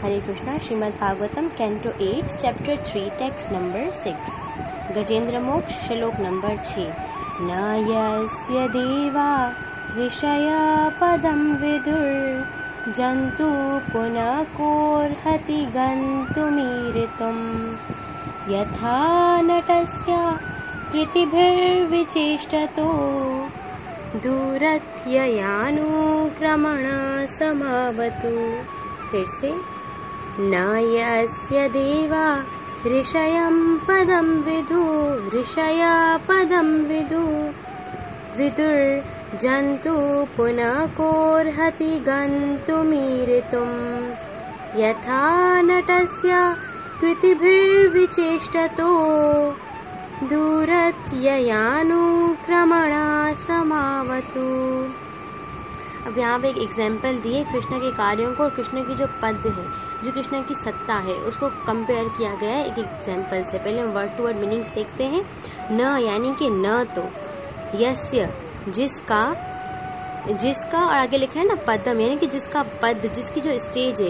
हरे Krishna. Shrimad Bhagavatam canto 8 chapter 3 text number 6 Gajendra Moksha shloka number 6। न यस्य देवा ऋषया पदं विदुर जंतु पुनः कोर्हति गन्तुमीरितुम् यथा नटस्य कृतिभिर्विचेष्टतो दूरत्ययानुक्रमणा समावतु। फिर से, न यस्य देवा ऋषयं पदं विदु ऋषया पदं विदुर जंतु पुनः कोर्हति गन्तुमीरितुम् यथा नटस्य कृतिभिर्विचेष्टतो दूरत्ययानुक्रमणा समावतु। अब यहाँ पे एक एग्जाम्पल दिए कृष्ण के कार्यों को और कृष्ण की जो पद है, जो कृष्ण की सत्ता है, उसको कंपेयर किया गया है एक एग्जाम्पल से। पहले हम वर्ड टू वर्ड मीनिंग्स देखते हैं। न यानी कि न तो, यस्य जिसका और आगे लिखा है ना पदम यानी कि जिसका पद, जिसकी जो स्टेज है।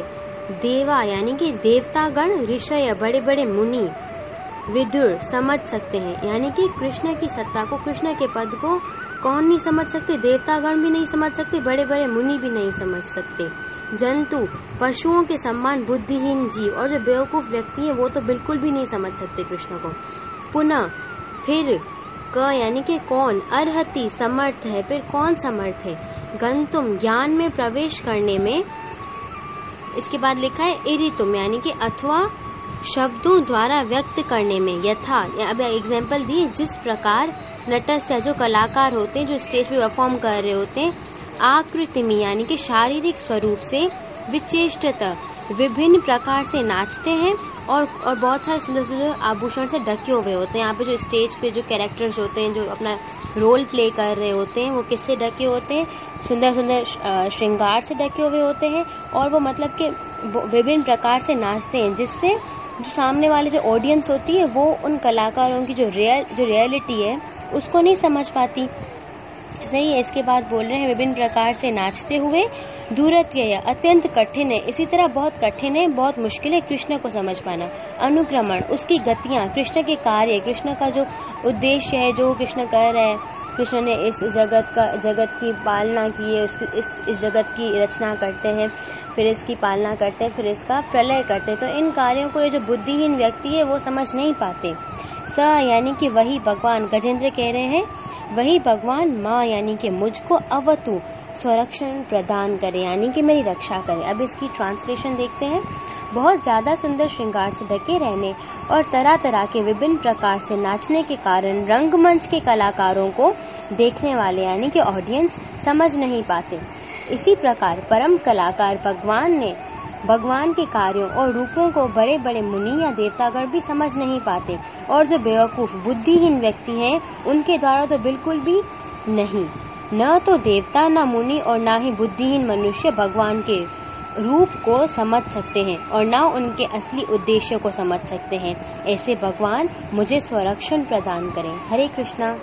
देवा यानी कि देवतागण, ऋषय बड़े बड़े मुनि, विदुर समझ सकते हैं यानी कि कृष्ण की सत्ता को, कृष्ण के पद को कौन नहीं समझ सकते? देवतागण भी नहीं समझ सकते, बड़े बड़े मुनि भी नहीं समझ सकते। जंतु पशुओं के समान बुद्धिहीन जीव और जो बेवकूफ व्यक्ति है वो तो बिल्कुल भी नहीं समझ सकते कृष्ण को। पुनः फिर क यानी कि कौन, अर्हति समर्थ है, फिर कौन समर्थ है, गंतुम ज्ञान में प्रवेश करने में। इसके बाद लिखा है इरितुम यानी कि अथवा शब्दों द्वारा व्यक्त करने में। यथा अब एग्जाम्पल दिए, जिस प्रकार नटस्य जो कलाकार होते हैं, जो स्टेज पे परफॉर्म कर रहे होते हैं, आकृति में यानी कि शारीरिक स्वरूप से, विचेष्टत विभिन्न प्रकार से नाचते हैं और बहुत सारे सुंदर सुंदर आभूषण से ढके हुए होते हैं। यहाँ पे जो स्टेज पे जो कैरेक्टर्स होते हैं, जो अपना रोल प्ले कर रहे होते हैं, वो किससे ढके होते हैं? सुंदर सुंदर श्रृंगार से ढके हुए होते हैं और वो मतलब कि विभिन्न प्रकार से नाचते हैं, जिससे जो सामने वाले जो ऑडियंस होती है वो उन कलाकारों की जो रियलिटी है उसको नहीं समझ पाती। सही है। इसके बाद बोल रहे हैं विभिन्न प्रकार से नाचते हुए, दूरत्य अत्यंत कठिन है, इसी तरह बहुत कठिन है, बहुत मुश्किल है कृष्ण को समझ पाना। अनुक्रमण उसकी गतियां, कृष्ण के कार्य, कृष्ण का जो उद्देश्य है, जो कृष्ण कर रहे हैं, कृष्ण ने इस जगत की पालना की है, इस जगत की रचना करते हैं, फिर इसकी पालना करते हैं, फिर इसका प्रलय करते हैं। तो इन कार्यों को ये जो बुद्धिहीन व्यक्ति है वो समझ नहीं पाते। स यानी कि वही भगवान, गजेंद्र कह रहे हैं वही भगवान, माँ यानी कि मुझको, अवतु स्वरक्षण प्रदान करे यानी कि मेरी रक्षा करे। अब इसकी ट्रांसलेशन देखते हैं। बहुत ज्यादा सुंदर श्रृंगार से ढके रहने और तरह तरह के विभिन्न प्रकार से नाचने के कारण रंगमंच के कलाकारों को देखने वाले यानी कि ऑडियंस समझ नहीं पाते। इसी प्रकार परम कलाकार भगवान के कार्यों और रूपों को बड़े बड़े मुनि या देवतागण भी समझ नहीं पाते और जो बेवकूफ बुद्धिहीन व्यक्ति हैं उनके द्वारा तो बिल्कुल भी नहीं। न तो देवता, न मुनि और न ही बुद्धिहीन मनुष्य भगवान के रूप को समझ सकते हैं और न उनके असली उद्देश्य को समझ सकते हैं। ऐसे भगवान मुझे स्वरक्षण प्रदान करें। हरे कृष्णा।